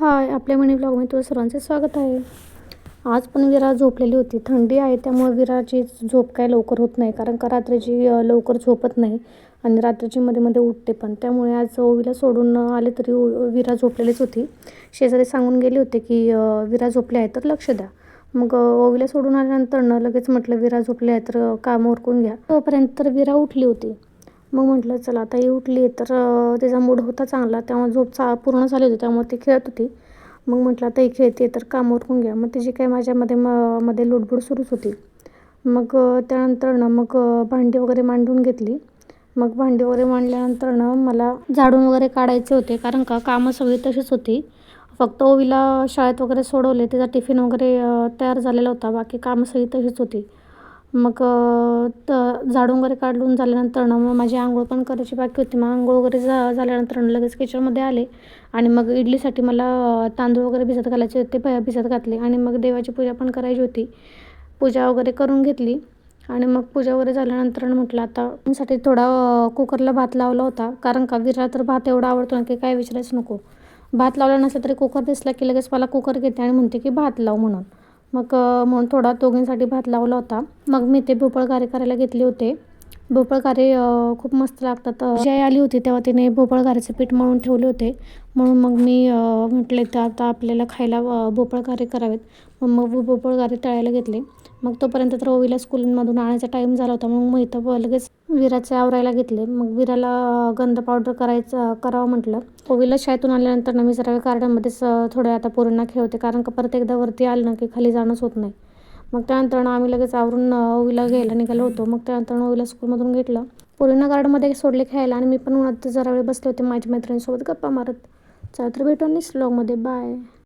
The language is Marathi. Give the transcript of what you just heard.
हाय, आपल्या मिनी ब्लॉगमध्ये तुझं सर्वांचे स्वागत आहे. आज पण विरा झोपलेली होती. थंडी आहे त्यामुळे विराची झोप काय लवकर होत नाही, कारण का रात्रीची लवकर झोपत नाही आणि रात्रीची मध्ये मध्ये उठते पण. त्यामुळे आज ओवीला सोडून आले तरी विरा झोपलेलीच होती. शेजारी सांगून गेले होते की विरा झोपली आहे तर लक्ष द्या. मग ओवीला सोडून आल्यानंतर लगेच म्हटलं विरा झोपली आहे तर काम उरकून घ्या. तोपर्यंत तर विरा उठली होती. मग म्हटलं चला आता ही उठली आहे तर तिचा मूड होता चांगला, त्यामुळे झोप पूर्ण झाली होती, त्यामुळे ती खेळत होती. मग म्हटलं आता ही खेळते तर काम उरकून घ्या. मग तिची काय माझ्यामध्ये मध्ये लुडबुड सुरूच होती. मग त्यानंतर मग भांडी वगैरे मांडून घेतली. मग भांडी वगैरे मांडल्यानंतर मला झाडून वगैरे काढायचे होते, कारण का कामं सगळी तशीच होती. फक्त ओवीला शाळेत वगैरे सोडवले, तिचा टिफिन वगैरे तयार झालेला होता, बाकी कामं सगळी तशीच होती. मग झाडून वगैरे काढून झाल्यानंतर मग माझी आंघोळ पण करायची बाकी होती. मग आंघोळ वगैरे झाल्यानंतर लगेच किचनमध्ये आले आणि मग इडलीसाठी मला तांदूळ वगैरे भिजत घालायचे होते, ते भिजत घातले आणि मग देवाची पूजा पण करायची होती. पूजा वगैरे करून घेतली आणि मग पूजा वगैरे झाल्यानंतर म्हटलं आता साठी थोडा कुकरला भात लावला होता, कारण का विरा तर भात एवढा आवडतो ना की काय विचारायच नको. भात लावला नसला तरी कुकर दिसला की लगेच मला कुकर घेते आणि म्हणते की भात लाव म्हणून. मग म्हणून थोडा दोघींसाठी भात लावला होता. मग मी ते भोपळ घारे करायला घेतले होते. भोपळ घारे खूप मस्त लागतात. जी आई आली होती तेव्हा तिने भोपळ घारेचं पीठ मळून ठेवले होते, म्हणून मग मी म्हटले तर आता आपल्याला खायला भोपळ घारे करावेत. मग भोपळ घारे तळायला घेतले. मग तोपर्यंत तर ओवीला स्कूलमधून आणायचा टाईम झाला होता. मग इथं लगेच विराचे आवरायला घेतले. मग विराला गंध पावडर करावं म्हटलं. ओवीला शाळेतून आल्यानंतर मी जरा गार्डनमध्येच थोड्या आता पोरींना खेळवते, कारण का परत एकदा वरती आलं ना की खाली जाणंच होत नाही. मग त्यानंतर आम्ही लगेच आवरून ओवीला घ्यायला निघालो होतो. मग त्यानंतर ओवीला स्कूलमधून घेतलं, पोरींना गार्डनमध्ये सोडले खेळायला आणि मी पण उन्हात जरा वेळ बसले होते माझ्या मैत्रिणींसोबत गप्पा मारत. चला तर भेटू नेक्स्ट ब्लॉगमध्ये. बाय.